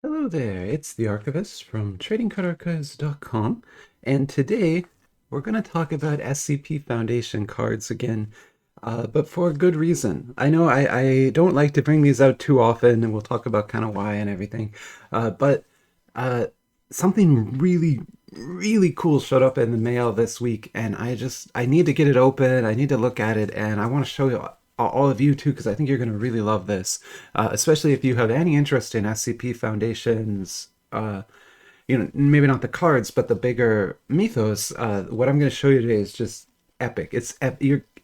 Hello there, it's the Archivist from TradingCardArchives.com, and today we're going to talk about SCP Foundation cards again, but for a good reason. I know I don't like to bring these out too often, and we'll talk about kind of why and everything, but uh, something really cool showed up in the mail this week, and I need to get it open, I need to look at it, and I want to show you all of you too, because I think you're going to really love this, especially if you have any interest in SCP Foundation's, maybe not the cards, but the bigger mythos. What I'm going to show you today is just epic.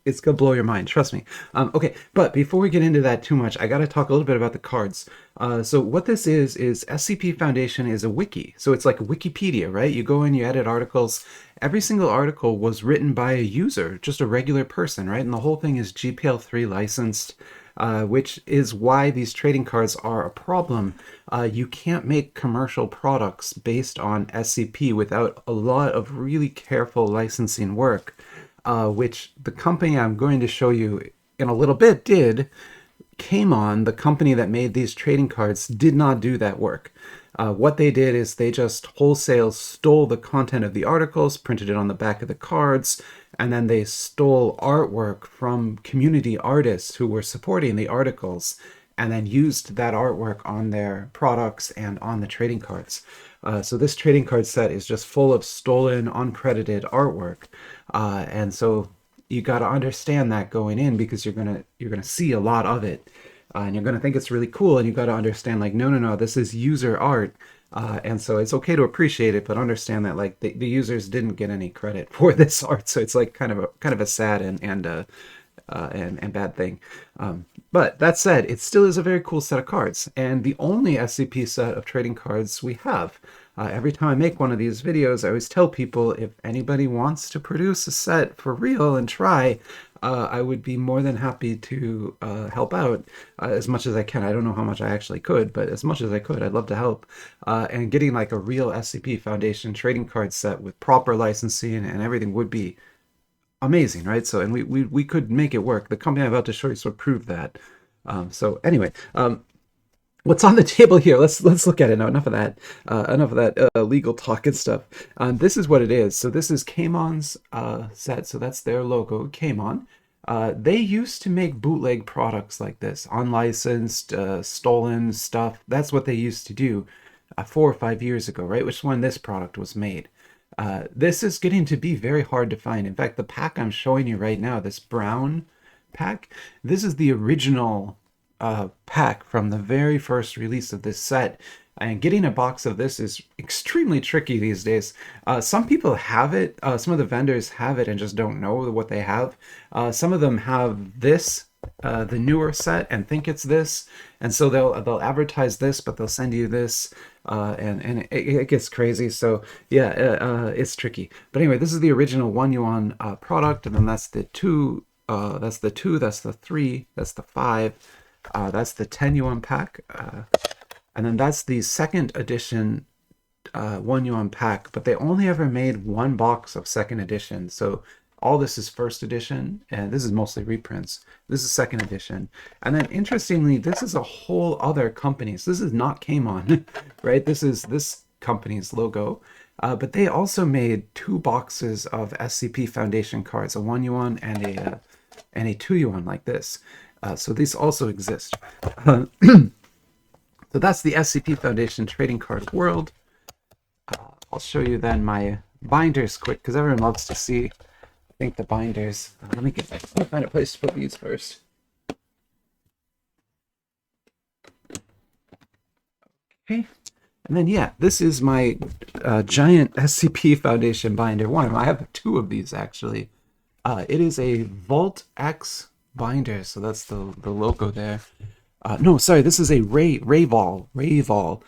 It's gonna blow your mind, trust me. Okay, but before we get into that too much, I gotta talk a little bit about the cards. So what this is SCP Foundation is a wiki. So it's like Wikipedia, right? You go in, you edit articles. Every single article was written by a user, just a regular person, right? And the whole thing is GPL3 licensed, which is why these trading cards are a problem. You can't make commercial products based on SCP without a lot of really careful licensing work, which the company I'm going to show you in a little bit came on. The company that made these trading cards did not do that work. What they did is they just wholesale stole the content of the articles, printed it on the back of the cards, and then they stole artwork from community artists who were supporting the articles, and then used that artwork on their products and on the trading cards. So this trading card set is just full of stolen, uncredited artwork, and so you got to understand that going in, because you're gonna see a lot of it, and you're gonna think it's really cool, and you got to understand, like, no, this is user art, and so it's okay to appreciate it, but understand that, like, the users didn't get any credit for this art, so it's like kind of a sad and bad thing. But that said, it still is a very cool set of cards, and the only SCP set of trading cards we have. Every time I make one of these videos, I always tell people, if anybody wants to produce a set for real and try, I would be more than happy to help out as much as I can. I don't know how much I actually could, but as much as I could, I'd love to help. And getting like a real SCP Foundation trading card set with proper licensing and everything would be amazing, right? So, and we could make it work. The company I'm about to show you sort of proved that. So anyway, what's on the table here? Let's look at it now. Enough of that legal talk and stuff. This is what it is. So this is Kmon's set. So that's their logo, Kmon. They used to make bootleg products like this, unlicensed, stolen stuff. That's what they used to do 4 or 5 years ago, right? Which is when this product was made. This is getting to be very hard to find. In fact, the pack I'm showing you right now, this brown pack, this is the original pack from the very first release of this set. And getting a box of this is extremely tricky these days. Some people have it, some of the vendors have it and just don't know what they have. Some of them have this, the newer set, and think it's this, and so they'll advertise this, but they'll send you this, and it gets crazy. So yeah, it's tricky. But anyway, this is the original 1 yuan product, and then that's the 2, that's the 2, that's the 3, that's the 5, that's the 10 yuan pack, and then that's the second edition 1 yuan pack. But they only ever made one box of second edition, so all this is first edition, and this is mostly reprints. This is second edition. And then interestingly, this is a whole other company. So this is not Kmon, right? This is this company's logo. But they also made 2 boxes of SCP Foundation cards, a 1 yuan and a 2 yuan like this. So these also exist. So that's the SCP Foundation trading card world. I'll show you then my binders quick, because everyone loves to see, I think, the binders. Let me find a place to put these first. Okay, and then yeah, this is my giant SCP Foundation binder. One of them. I have 2 of these actually. It is a Vault X binder, so that's the logo there. No, sorry, this is a Rayvol, RAVOYL,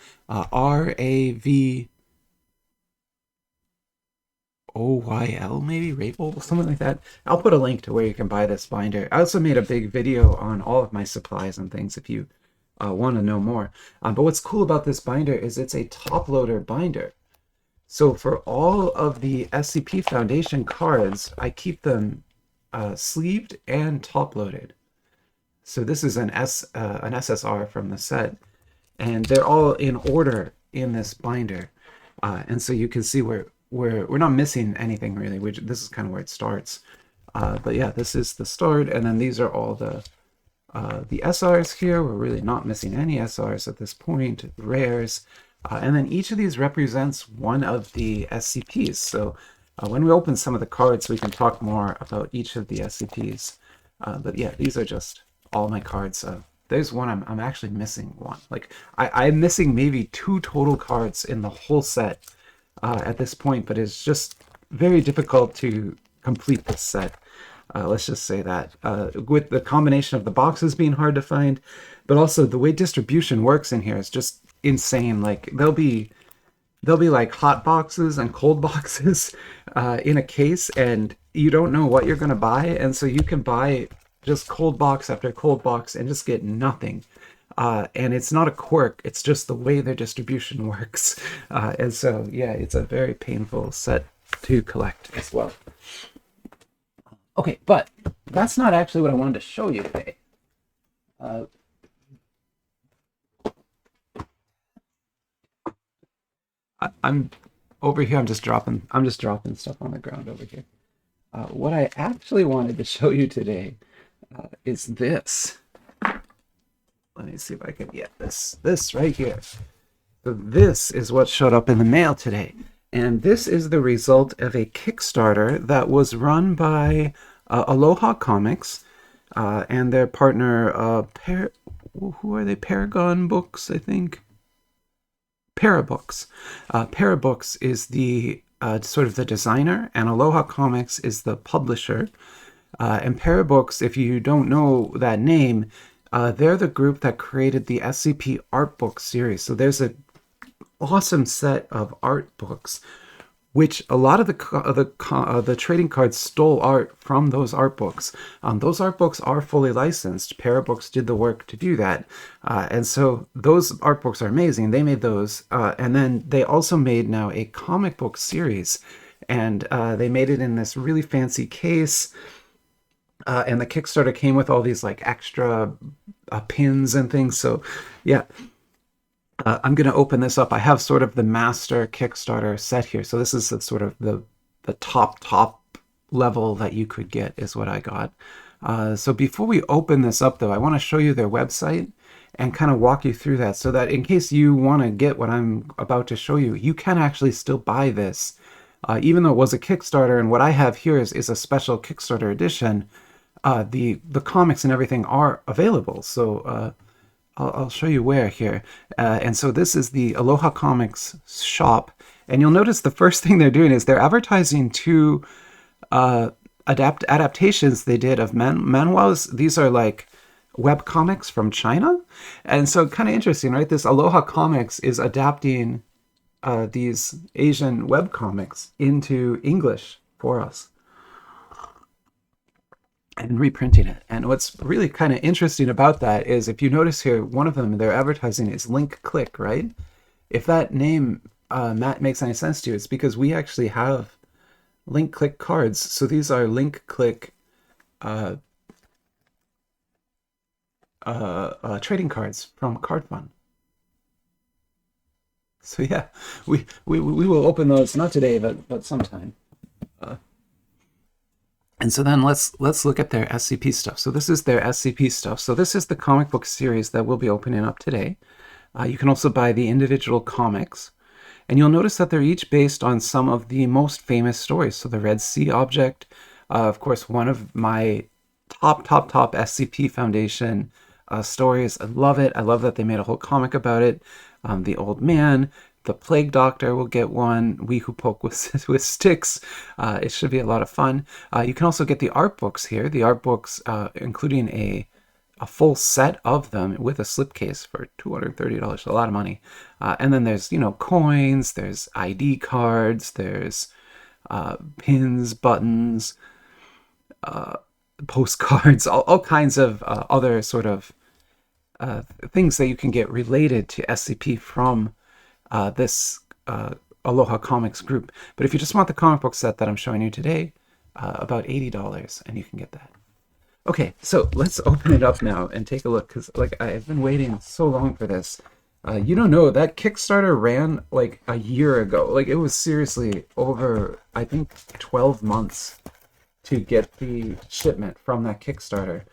maybe Rayvol, something like that. I'll put a link to where you can buy this binder. I also made a big video on all of my supplies and things if you want to know more. But what's cool about this binder is it's a top loader binder. So for all of the SCP Foundation cards, I keep them sleeved and top loaded. So this is an SSR from the set, and they're all in order in this binder. And so you can see we're not missing anything really. This is kind of where it starts. But yeah, this is the start, and then these are all the SRs here. We're really not missing any SRs at this point, rares. And then each of these represents one of the SCPs. So when we open some of the cards, we can talk more about each of the SCPs. But yeah, these are just all my cards. There's one I'm actually missing one. Like I'm missing maybe 2 total cards in the whole set at this point, but it's just very difficult to complete this set. Let's just say that with the combination of the boxes being hard to find, but also the way distribution works in here is just insane. Like there'll be like hot boxes and cold boxes in a case, and you don't know what you're going to buy, and so you can buy just cold box after cold box and just get nothing. And it's not a quirk, it's just the way their distribution works. And so yeah, it's a very painful set to collect as well. Okay, but that's not actually what I wanted to show you today. I'm over here. I'm just dropping stuff on the ground over here. What I actually wanted to show you today is this. Let me see if I can get this right here. So this is what showed up in the mail today. And this is the result of a Kickstarter that was run by Aloha Comics and their partner, who are they? Paragon Books, I think. Parabooks. Parabooks is the sort of the designer, and Aloha Comics is the publisher. And Parabooks, if you don't know that name, they're the group that created the SCP art book series. So there's an awesome set of art books, which a lot of the trading cards stole art from those art books. Those art books are fully licensed. Parabooks did the work to do that. And so those art books are amazing. They made those. And then they also made now a comic book series. And they made it in this really fancy case. And the Kickstarter came with all these like extra pins and things. So yeah. I'm going to open this up. I have sort of the master Kickstarter set here. So this is the sort of the top level that you could get is what I got. So before we open this up, though, I want to show you their website and kind of walk you through that so that in case you want to get what I'm about to show you, you can actually still buy this. Even though it was a Kickstarter, and what I have here is a special Kickstarter edition, the comics and everything are available. So I'll show you where here. And so this is the Aloha Comics shop. And you'll notice the first thing they're doing is they're advertising 2 adaptations they did of manhwas. These are like web comics from China. And so kind of interesting, right? This Aloha Comics is adapting these Asian web comics into English for us and reprinting it. And what's really kind of interesting about that is if you notice here, one of them, their advertising is Link Click, right? If that name, Matt, makes any sense to you, it's because we actually have Link Click cards. So these are Link Click trading cards from Card Fund. So yeah, we will open those, not today, but sometime. And so then let's look at their SCP stuff. So this is their SCP stuff. So this is the comic book series that we'll be opening up today. You can also buy the individual comics. And you'll notice that they're each based on some of the most famous stories. So the Red Sea Object, of course, one of my top SCP Foundation stories. I love it. I love that they made a whole comic about it. The Old Man, the Plague Doctor will get one. We Who Poke with Sticks. It should be a lot of fun. You can also get the art books here. The art books, including a full set of them with a slipcase for $230, a lot of money. And then there's, coins, there's ID cards, there's pins, buttons, postcards, all kinds of other sort of things that you can get related to SCP from this Aloha Comics group. But if you just want the comic book set that I'm showing you today, about $80, and you can get that. Okay, so let's open it up now and take a look, because I've been waiting so long for this. You don't know, that Kickstarter ran like a year ago. Like it was seriously over, I think, 12 months to get the shipment from that Kickstarter.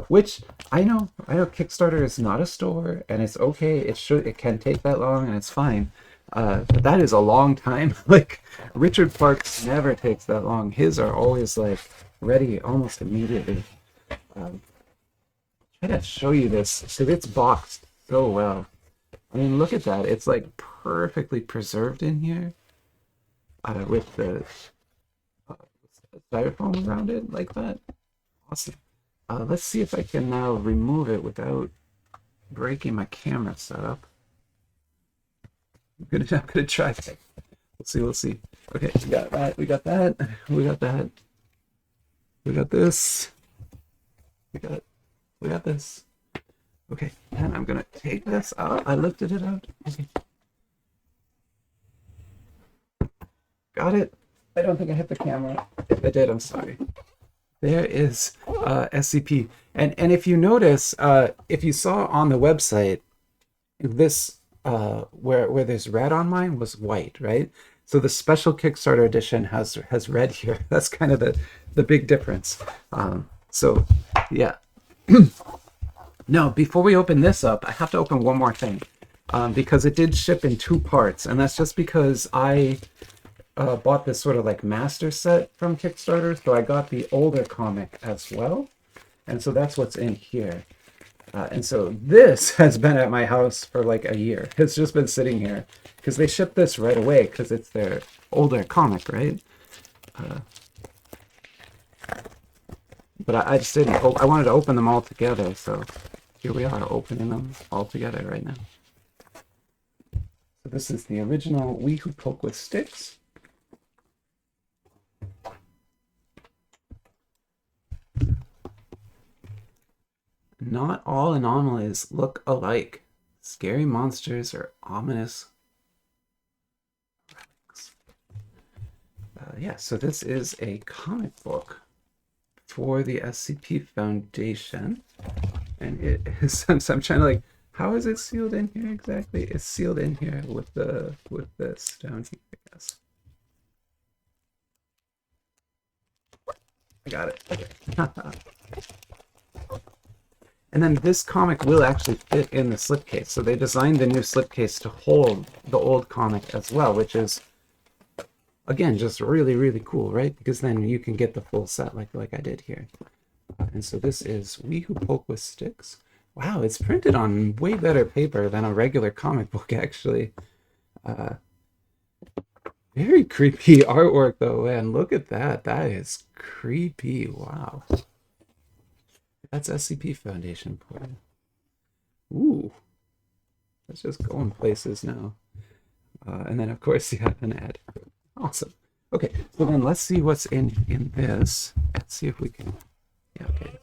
Which I know Kickstarter is not a store and it's okay. It can take that long and it's fine. But that is a long time. Like Richard Parks never takes that long. His are always like ready almost immediately. Um, Try to show you this. So it's boxed so well. I mean, look at that. It's like perfectly preserved in here with the uh, styrofoam around it like that. Awesome. Let's see if I can now remove it without breaking my camera setup. I'm gonna try that. We'll see. Okay, we got that. We got that. We got that. We got this. We got this. Okay, and I'm gonna take this out. I lifted it out. Okay. Got it. I don't think I hit the camera. If I did, I'm sorry. There is SCP. And if you notice, if you saw on the website, this where there's red on mine was white, right? So the special Kickstarter edition has red here. That's kind of the big difference. So yeah. No, before we open this up, I have to open one more thing because it did ship in 2 parts, and that's just because I bought this sort of like master set from Kickstarter, so I got the older comic as well, and so that's what's in here. And so this has been at my house for like a year. It's just been sitting here because they shipped this right away because it's their older comic, right? But I just didn't. I wanted to open them all together, so here we are opening them all together right now. So this is the original We Who Poke with Sticks. Not all anomalies look alike. Scary monsters or ominous relics. Yeah, so this is a comic book for the SCP Foundation. And it is, I'm trying to like, how is it sealed in here exactly? It's sealed in here with this down here, I guess. I got it. Okay. And then this comic will actually fit in the slipcase. So they designed the new slipcase to hold the old comic as well, which is, again, just really, really cool, right? Because then you can get the full set like I did here. And so this is We Who Poke with Sticks. Wow, it's printed on way better paper than a regular comic book, actually. Very creepy artwork, though, man. Look at that. That is creepy. Wow. That's SCP Foundation for you. Ooh. Let's just go in places now. And then, of course, you have an ad. Awesome. Okay, so then let's see what's in this. Let's see if we can... Yeah, okay.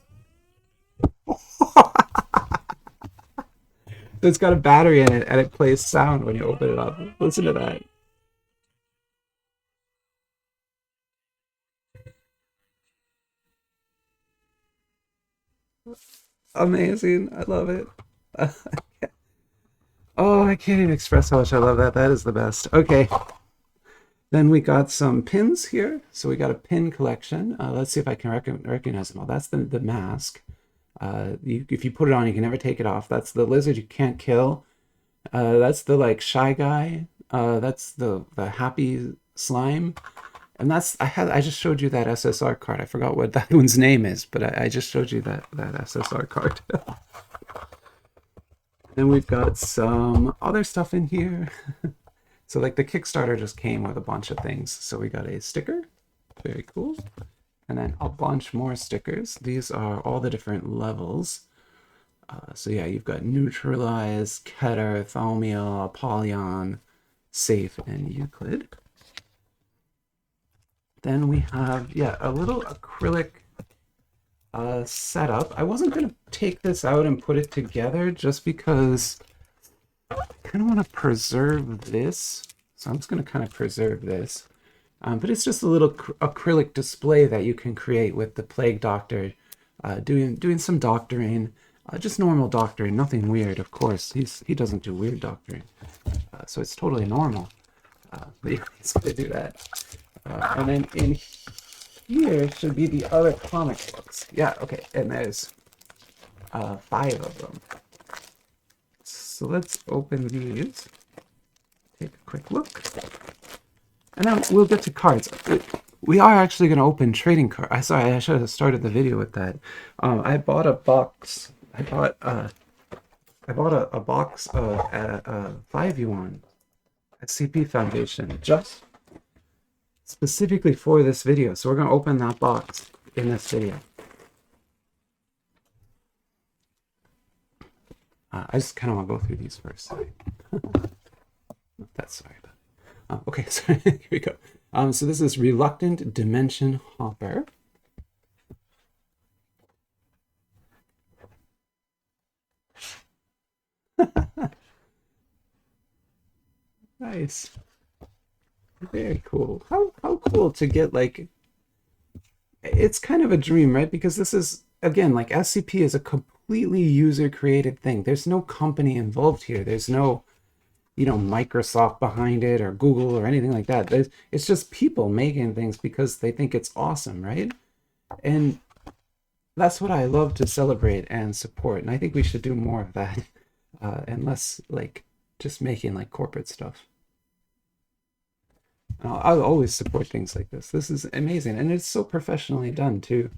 So it's got a battery in it, and it plays sound when you open it up. Listen to that. Amazing. I love it. Oh, I can't even express how much I love that. That is the best. Okay. Then we got some pins here. So we got a pin collection. Let's see if I can recognize them all. That's the mask. If you put it on, you can never take it off. That's the lizard you can't kill. That's the like shy guy. That's the happy slime. And that's I just showed you that SSR card. I forgot what that one's name is, but I just showed you that SSR card. Then we've got some other stuff in here. So like the Kickstarter just came with a bunch of things. So we got a sticker, very cool. And then a bunch more stickers. These are all the different levels. So yeah, you've got Neutralize, Keter, Thaumiel, Apollyon, Safe, and Euclid. Then we have, yeah, a little acrylic setup. I wasn't going to take this out and put it together just because I kind of want to preserve this. So I'm just going to kind of preserve this. But it's just a little acrylic display that you can create with the Plague Doctor doing some doctoring. Just normal doctoring, nothing weird, of course. He doesn't do weird doctoring, so it's totally normal. But yeah, he's gonna do that. And then in here should be the other comic books. Yeah, okay, and there's 5 of them. So let's open these. Take a quick look. And then we'll get to cards. We are actually going to open trading cards. Sorry, I should have started the video with that. I bought a box. I bought a box of 5 yuan SCP Foundation just specifically for this video. So we're going to open that box in this video. I just kind of want to go through these first. That's sorry. Okay, so here we go. So this is Reluctant Dimension Hopper. Nice. Very cool. How cool to get, like, it's kind of a dream, right? Because this is, again, like, SCP is a completely user-created thing. There's no company involved here. There's no, you know, Microsoft behind it or Google or anything like that. It's just people making things because they think it's awesome, right? And that's what I love to celebrate and support. And I think we should do more of that and less, like, just making, like, corporate stuff. I'll always support things like this. This is amazing, and it's so professionally done too.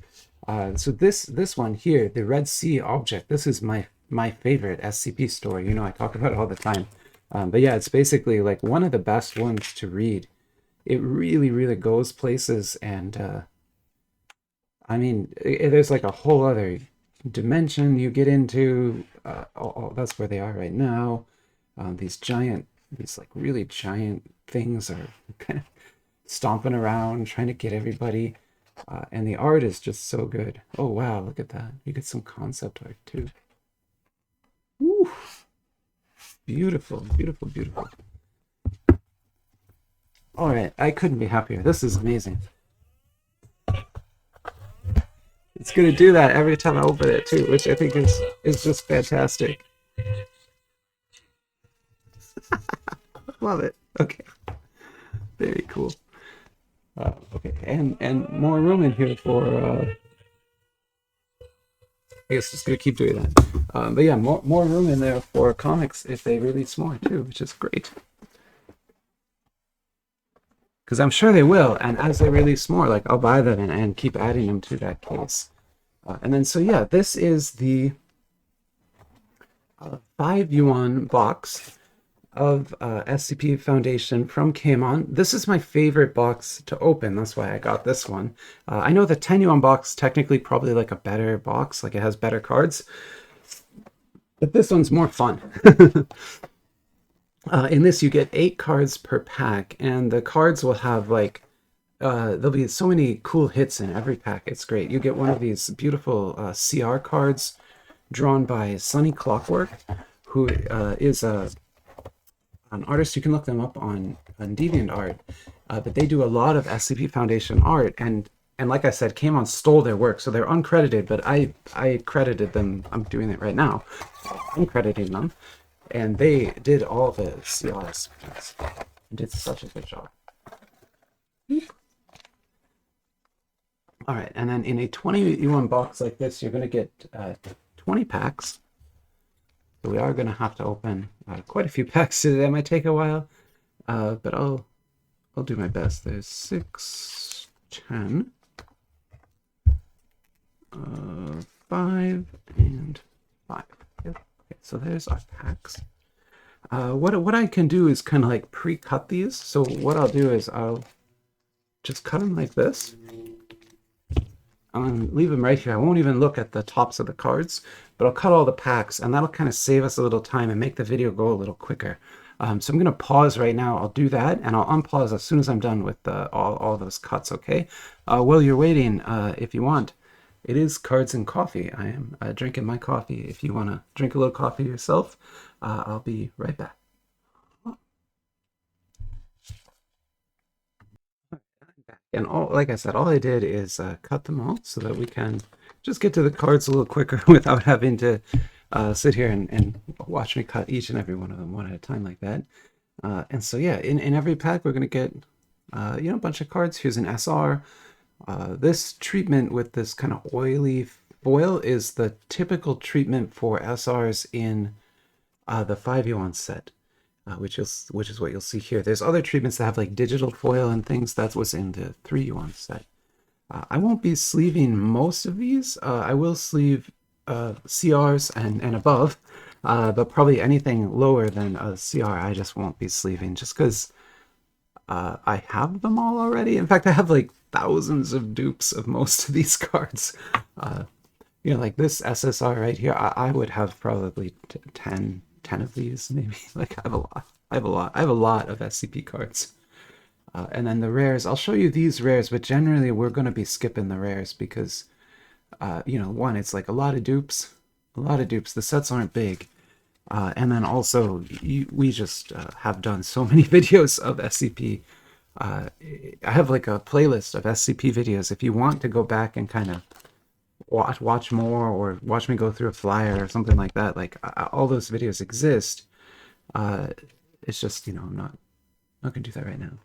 So this one here, the Red Sea object, this is my favorite SCP story. You know, I talk about it all the time. But yeah, it's basically like one of the best ones to read. It really, really goes places, and I mean, there's like a whole other dimension you get into. That's where they are right now. These like really giant things are kind of stomping around, trying to get everybody. And the art is just so good. Oh, wow, look at that. You get some concept art too. Woo. Beautiful, beautiful, beautiful. All right, I couldn't be happier. This is amazing. It's going to do that every time I open it too, which I think is just fantastic. Love it. Okay. Very cool. Okay, and more room in here for. I guess just gonna keep doing that. But yeah, more room in there for comics if they release more too, which is great. Because I'm sure they will, and as they release more, like I'll buy them and keep adding them to that case. And then so yeah, this is the 5 yuan box of SCP Foundation from Kamon. This is my favorite box to open. That's why I got this one. I know the 10 yuan box technically probably like a better box, like it has better cards, but this one's more fun. In this, you get 8 cards per pack, and the cards will have like there'll be so many cool hits in every pack. It's great. You get one of these beautiful CR cards drawn by Sunny Clockwork, who is an artist. You can look them up on DeviantArt, but they do a lot of SCP Foundation art, and like I said, Kamon stole their work, so they're uncredited, but I credited them. I'm doing it right now. I'm crediting them, and they did all the CRs and did such a good job. All right, and then in a 20 yuan box like this, you're going to get 20 packs. So we are going to have to open quite a few packs today. That might take a while, but I'll do my best. There's 6, 10, 5, and 5. Yep. Okay, so there's our packs. What I can do is kind of like pre-cut these. So what I'll do is I'll just cut them like this. And leave them right here. I won't even look at the tops of the cards, but I'll cut all the packs, and that'll kind of save us a little time and make the video go a little quicker. So I'm going to pause right now. I'll do that, and I'll unpause as soon as I'm done with all those cuts, okay? While you're waiting, if you want, it is Cards and Coffee. I am drinking my coffee. If you want to drink a little coffee yourself, I'll be right back. And like I said, all I did is cut them all so that we can just get to the cards a little quicker without having to sit here and watch me cut each and every one of them one at a time like that. And so yeah, in every pack we're gonna get you know, a bunch of cards. Here's an SR. This treatment with this kind of oily foil is the typical treatment for SRs in the 5e1 set, which is what you'll see here. There's other treatments that have like digital foil and things. That's what's in the 3e1 set. I won't be sleeving most of these. I will sleeve CRs and above, but probably anything lower than a CR I just won't be sleeving, just because I have them all already. In fact, I have like thousands of dupes of most of these cards. You know, like this SSR right here, I would have probably 10 of these, maybe. Like I have a lot. I have a lot of SCP cards. And then the rares, I'll show you these rares, but generally we're going to be skipping the rares because, you know, one, it's like a lot of dupes. The sets aren't big. And then also, we just have done so many videos of SCP. I have like a playlist of SCP videos. If you want to go back and kind of watch more, or watch me go through a flyer or something like that, like all those videos exist. It's just, you know, I'm not gonna do that right now.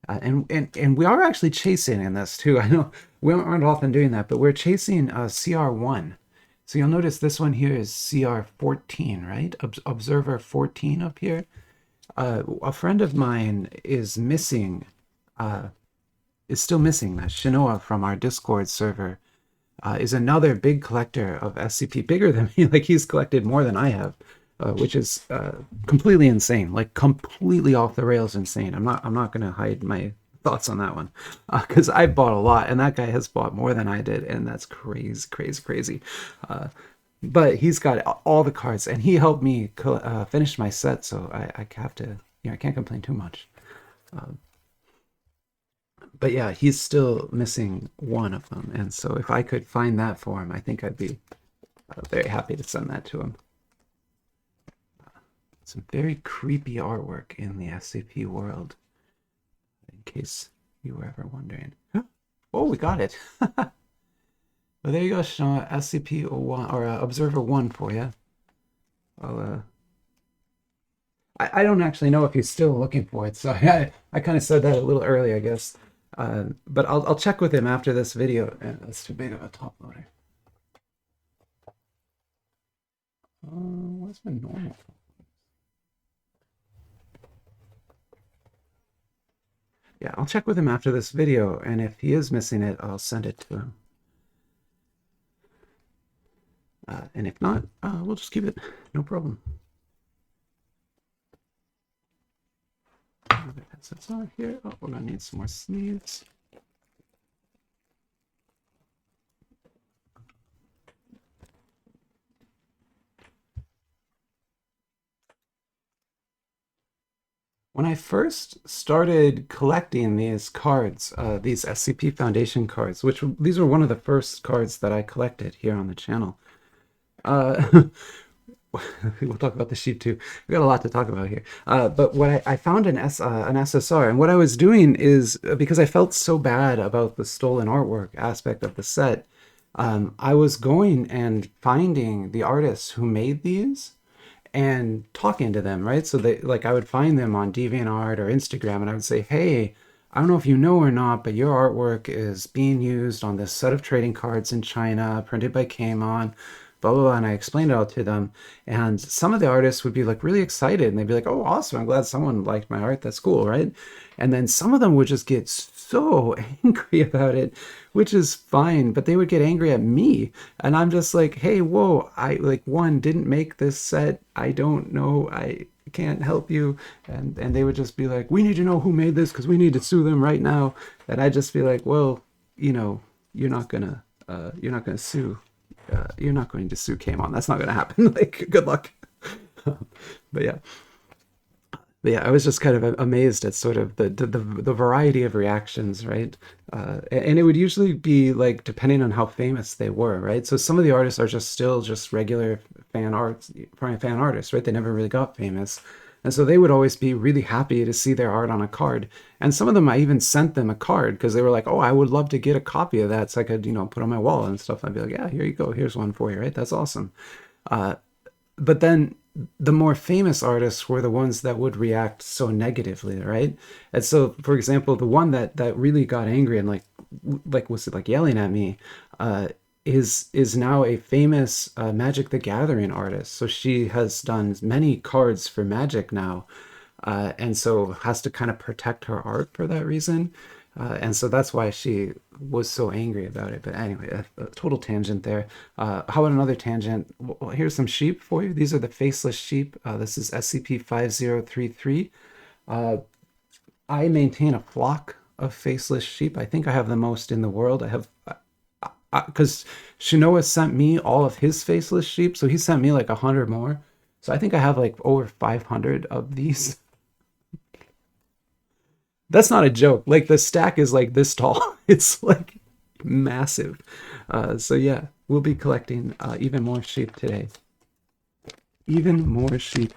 And we are actually chasing in this too. I know we aren't often doing that, but we're chasing CR1. So you'll notice this one here is CR14, right? Observer 14 up here. A friend of mine is missing, is still missing that. Shinoa from our Discord server is another big collector of SCP, bigger than me. Like he's collected more than I have, which is completely insane, like completely off the rails insane. I'm not gonna hide my thoughts on that one, because I bought a lot and that guy has bought more than I did, and that's crazy. But he's got all the cards and he helped me finish my set, so I have to, you know, I can't complain too much. But yeah, he's still missing one of them, and so if I could find that for him, I think I'd be very happy to send that to him. Some very creepy artwork in the SCP world, in case you were ever wondering. Oh, we got it. Well, there you go, Shinoa. SCP-01, or Observer 1 for you. I don't actually know if he's still looking for it, so I kind of said that a little early, I guess. But I'll check with him after this video. That's too big of a top loader. What's my normal? Yeah, I'll check with him after this video, and if he is missing it, I'll send it to him. And if not, we'll just keep it. No problem. That's on here. Oh, we're gonna need some more sleeves. When I first started collecting these cards, these SCP Foundation cards, these were one of the first cards that I collected here on the channel. We'll talk about the sheep too. We got a lot to talk about here. But what I found an SSR, and what I was doing is, because I felt so bad about the stolen artwork aspect of the set, I was going and finding the artists who made these and talking to them, right? So they, like, I would find them on DeviantArt or Instagram, and I would say, hey, I don't know if you know or not, but your artwork is being used on this set of trading cards in China, printed by Kamon, blah, blah, blah. And I explained it all to them. And some of the artists would be like really excited, and they'd be like, oh, awesome, I'm glad someone liked my art. That's cool, right? And then some of them would just get so angry about it, which is fine, but they would get angry at me. And I'm just like, hey, whoa, I didn't make this set. I don't know. I can't help you. And they would just be like, we need to know who made this because we need to sue them right now. And I'd just be like, well, you know, you're not gonna sue. You're not going to sue Kamon. That's not going to happen. Like, good luck. But yeah, I was just kind of amazed at sort of the variety of reactions, right? And it would usually be like depending on how famous they were, right? So some of the artists are just still just regular fan artists, right? They never really got famous. And so they would always be really happy to see their art on a card. And some of them, I even sent them a card because they were like, oh, I would love to get a copy of that so I could, put on my wall and stuff. I'd be like, yeah, here you go. Here's one for you, right? That's awesome. But then the more famous artists were the ones that would react so negatively, right? And so, for example, the one that really got angry and like was like yelling at me, uh, is now a famous Magic the Gathering artist. So she has done many cards for Magic now, and so has to kind of protect her art for that reason. And so that's why she was so angry about it. But anyway, a total tangent there. How about another tangent? Well, here's some sheep for you. These are the faceless sheep. This is SCP 5033. I maintain a flock of faceless sheep. I think I have the most in the world. I have, because Shinoa sent me all of his faceless sheep, so he sent me like 100 more. So I think I have like over 500 of these. That's not a joke. Like the stack is like this tall. It's like massive. So yeah, we'll be collecting even more sheep today. Even more sheep.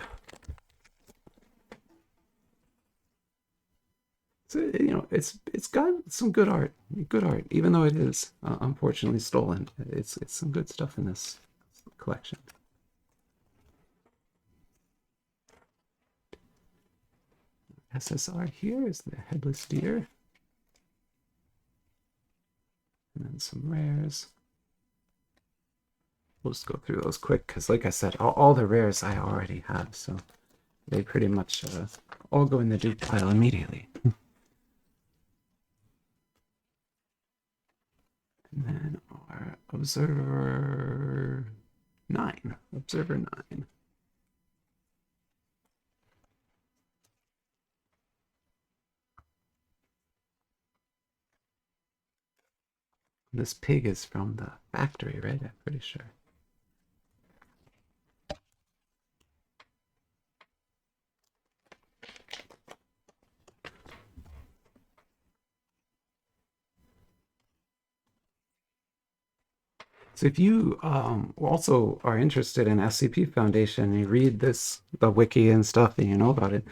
So, it's got some good art. Good art, even though it is unfortunately stolen. It's some good stuff in this collection. SSR here is the headless deer. And then some rares. We'll just go through those quick because, like I said, all the rares I already have, so they pretty much all go in the dupe pile immediately. And then our Observer 9. Observer 9. This pig is from the factory, right? I'm pretty sure. So if you also are interested in SCP Foundation, you read the wiki and stuff, and you know about it,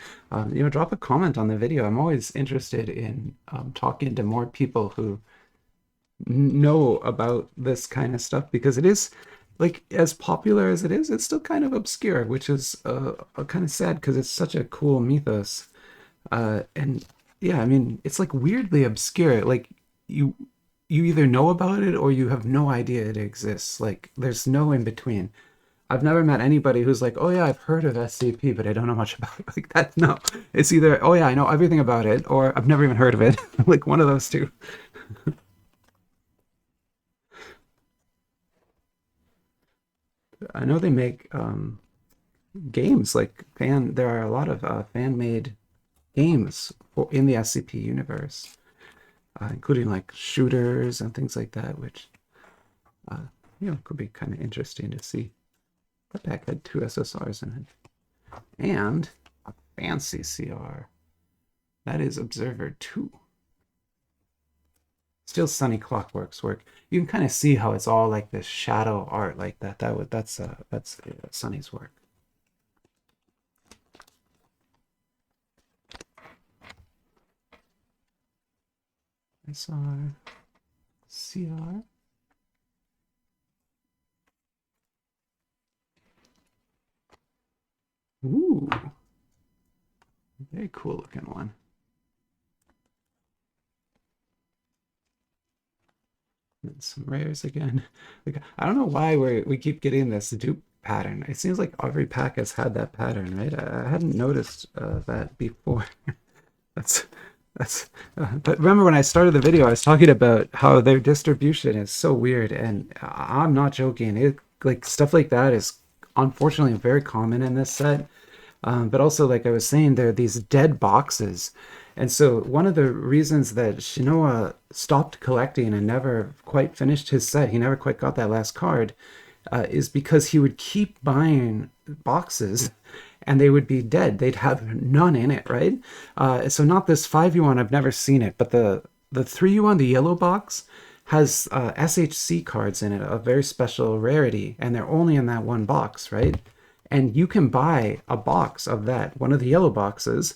drop a comment on the video. I'm always interested in talking to more people who know about this kind of stuff because it is, like, as popular as it is, it's still kind of obscure, which is kind of sad because it's such a cool mythos. And yeah, I mean, it's like weirdly obscure. Like you either know about it or you have no idea it exists. Like there's no in between. I've never met anybody who's like, oh yeah, I've heard of SCP, but I don't know much about it. Like that. No, it's either, oh yeah, I know everything about it, or I've never even heard of it. Like one of those two. I know they make games like there are a lot of fan-made games in the SCP universe, including like shooters and things like that, which could be kind of interesting to see. That pack had 2 SSRs in it, and a fancy CR. That is Observer 2. Still Sunny Clockwork's work. You can kind of see how it's all like this shadow art like that. That's Sunny's work. SR, CR. Ooh, very cool looking one. And some rares again. Like I don't know why we keep getting this dupe pattern. It seems like every pack has had that pattern, right? I hadn't noticed that before. that's but remember when I started the video, I was talking about how their distribution is so weird, and I'm not joking. It like stuff like that is unfortunately very common in this set. But also, like I was saying, there are these dead boxes. And so one of the reasons that Shinoa stopped collecting and never quite finished his set, he never quite got that last card, is because he would keep buying boxes and they would be dead. They'd have none in it, right? So not this 5U1, I've never seen it, but the 3U1, the yellow box, has SHC cards in it, a very special rarity, and they're only in that one box, right? And you can buy a box of that, one of the yellow boxes,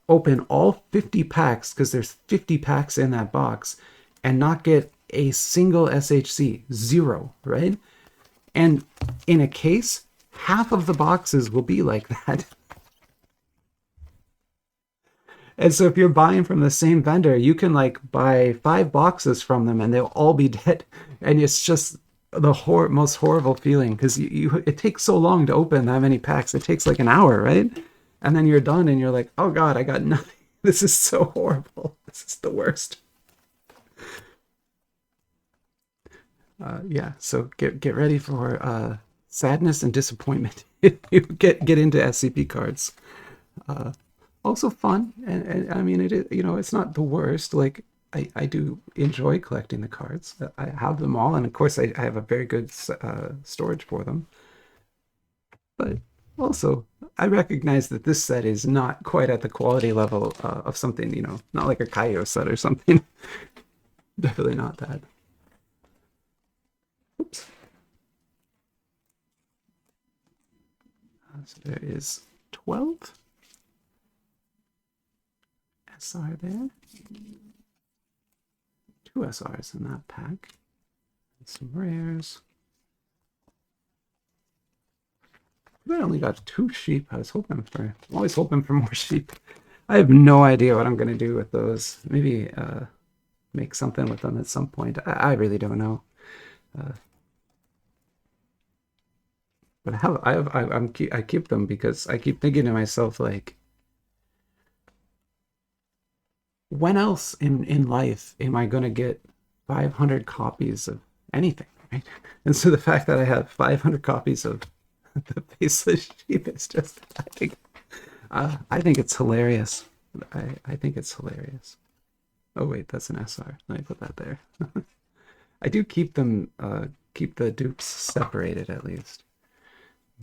open all 50 packs, because there's 50 packs in that box, and not get a single SHC. Zero, right? And in a case, half of the boxes will be like that. And so if you're buying from the same vendor, you can like buy 5 boxes from them and they'll all be dead. And it's just the most horrible feeling, because it takes so long to open that many packs. It takes like an hour, right? And then you're done and you're like, oh God, I got nothing. This is so horrible. This is the worst. Yeah, so get ready for sadness and disappointment if you get into SCP cards. Also fun, and I mean it is, it's not the worst. Like I do enjoy collecting the cards. I have them all, and of course I have a very good storage for them. But also I recognize that this set is not quite at the quality level of something, not like a Kaio set or something. Definitely not that. Oops. So there is 12 SR there. 2 SRs in that pack. And some rares. I only got 2 sheep. I'm always hoping for more sheep. I have no idea what I'm going to do with those. Maybe make something with them at some point. I really don't know. But I keep them because I keep thinking to myself, like, when else in life am I going to get 500 copies of anything, right? And so the fact that I have 500 copies of the Faceless Sheep is just, I think it's hilarious. I think it's hilarious. Oh wait, that's an SR. Let me put that there. I do keep them, keep the dupes separated at least.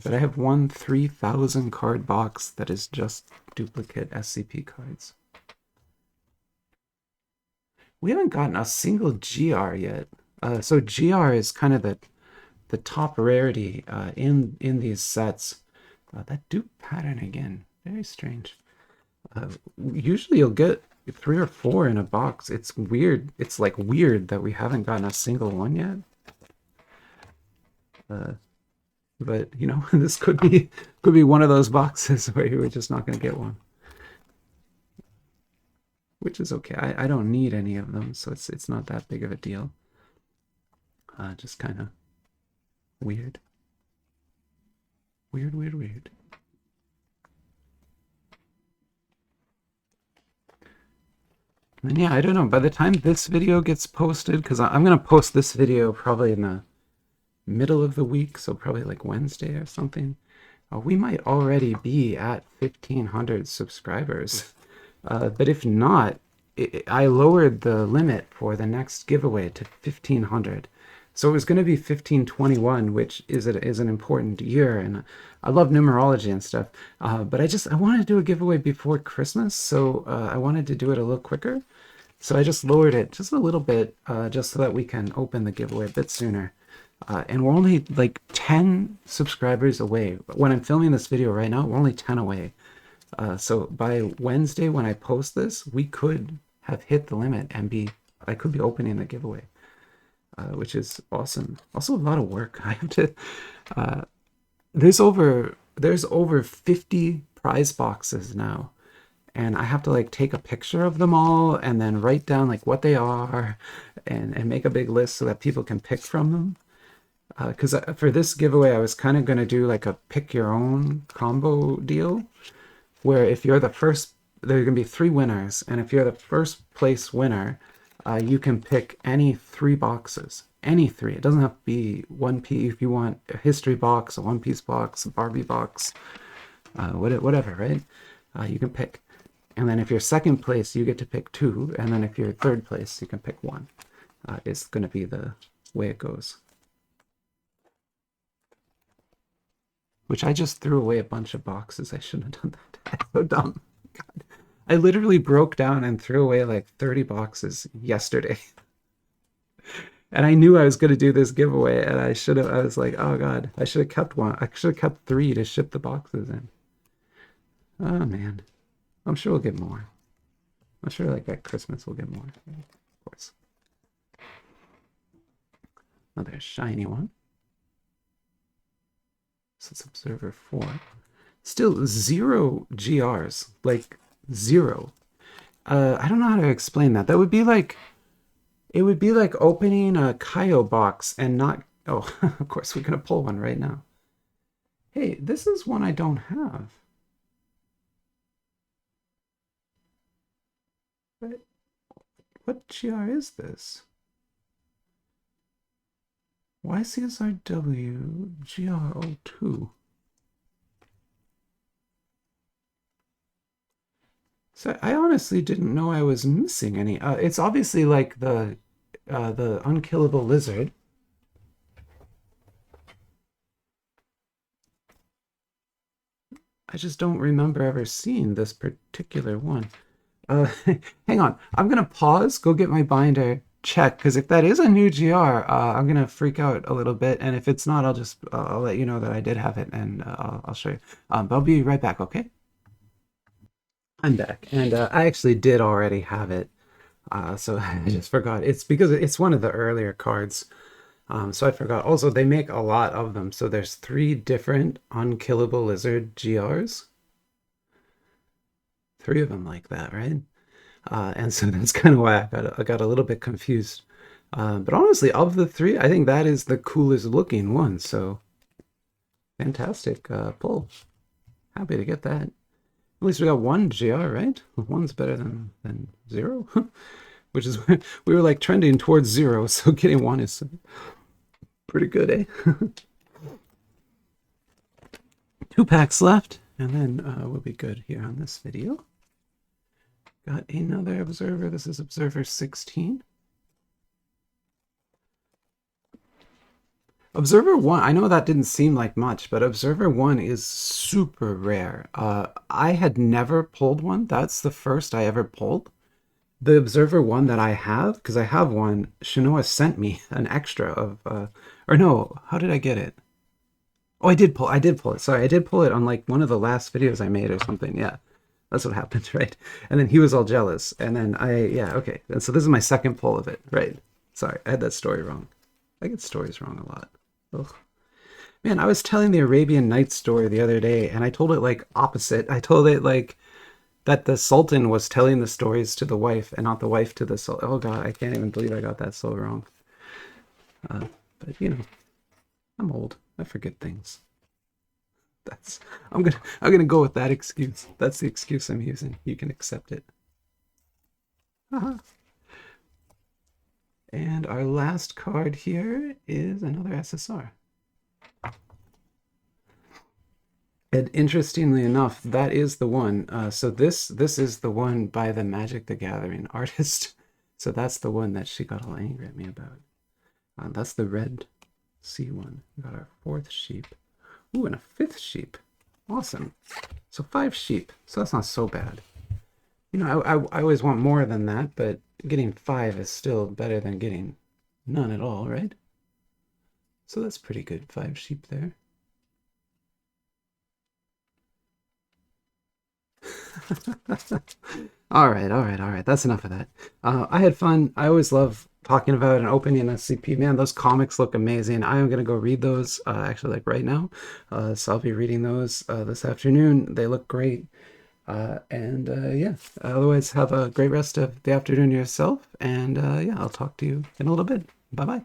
But I have one 3,000 card box that is just duplicate SCP cards. We haven't gotten a single GR yet. So GR is kind of the top rarity in these sets. That dupe pattern again, very strange. Usually you'll get 3 or 4 in a box. It's weird. It's like weird that we haven't gotten a single one yet. But this could be one of those boxes where you're just not going to get one, which is okay. I don't need any of them, so it's not that big of a deal. Just kind of weird. Weird. And yeah, I don't know. By the time this video gets posted, because I'm going to post this video probably in the middle of the week, so probably like Wednesday or something, we might already be at 1,500 subscribers. But if not, I lowered the limit for the next giveaway to 1,500. So it was going to be 1521, which is an important year, and I love numerology and stuff. But I wanted to do a giveaway before Christmas, so I wanted to do it a little quicker. So I just lowered it just a little bit, just so that we can open the giveaway a bit sooner. And we're only like 10 subscribers away. When I'm filming this video right now, we're only 10 away. So by Wednesday, when I post this, we could have hit the limit and I could be opening the giveaway, which is awesome. Also a lot of work. I have to, there's over 50 prize boxes now. And I have to like take a picture of them all and then write down like what they are and make a big list so that people can pick from them. Because for this giveaway, I was kind of going to do like a pick your own combo deal, where if you're the first, there are going to be 3 winners, and if you're the first place winner, you can pick any 3 boxes. Any 3. It doesn't have to be one piece. If you want a history box, a One Piece box, a Barbie box, whatever, right? You can pick. And then if you're second place, you get to pick 2, and then if you're third place, you can pick 1. It's going to be the way it goes. Which I just threw away a bunch of boxes. I shouldn't have done that. I'm so dumb. God. I literally broke down and threw away like 30 boxes yesterday. And I knew I was going to do this giveaway, and I was like, oh God, I should have kept one. I should have kept 3 to ship the boxes in. Oh man. I'm sure we'll get more. I'm sure like at Christmas we'll get more. Of course. Another shiny one. So it's Observer 4. Still 0 GRs. Like 0. I don't know how to explain that. That would be like, it would be like opening a Kaio box and not, oh, of course we're going to pull one right now. Hey, this is one I don't have. What GR is this? YCSRW GR02. So I honestly didn't know I was missing any. It's obviously like the unkillable lizard. I just don't remember ever seeing this particular one. Hang on. I'm gonna pause, go get my binder, check, because if that is a new GR, I'm gonna freak out a little bit, and if it's not, I'll let you know that I did have it, and I'll show you. But I'll be right back, okay? I'm back, and I actually did already have it, so I just forgot. It's because it's one of the earlier cards, so I forgot. Also, they make a lot of them, so there's 3 different unkillable lizard GRs. 3 of them like that, right? And so that's kind of why I got a little bit confused. But honestly, of the 3, I think that is the coolest looking one. So fantastic pull. Happy to get that. At least we got 1 GR, right? 1's better than 0, which is we were like trending towards 0. So getting 1 is pretty good, eh? 2 packs left, and then we'll be good here on this video. Got another observer. This is Observer 16. Observer 1, I know that didn't seem like much, but Observer 1 is super rare. I had never pulled one. That's the first I ever pulled. The Observer 1 that I have, because I have one, Shinoa sent me an extra of, or no, how did I get it? Oh, I did pull it. Sorry, I did pull it on like one of the last videos I made or something. Yeah, that's what happened, right? And then he was all jealous. And then yeah, okay. And so this is my second pull of it, right? Sorry, I had that story wrong. I get stories wrong a lot. Ugh. Man, I was telling the Arabian Nights story the other day, and I told it like opposite. I told it like that the Sultan was telling the stories to the wife and not the wife to the Sultan. Oh God, I can't even believe I got that so wrong. But you know, I'm old. I forget things. I'm gonna go with that excuse. That's the excuse I'm using. You can accept it. Haha. And our last card here is another SSR. And interestingly enough, that is the one. So this is the one by the Magic the Gathering artist. So that's the one that she got all angry at me about. That's the red C one. We got our 4th sheep. Ooh, and a 5th sheep. Awesome. So 5 sheep. So that's not so bad. You know, I always want more than that, but getting 5 is still better than getting none at all, right? So that's pretty good. 5 sheep there. All right. That's enough of that. I had fun. I always love talking about and opening SCP. Man, those comics look amazing. I am going to go read those actually like right now. So I'll be reading those this afternoon. They look great. Yeah, otherwise have a great rest of the afternoon yourself. And yeah, I'll talk to you in a little bit. Bye-bye.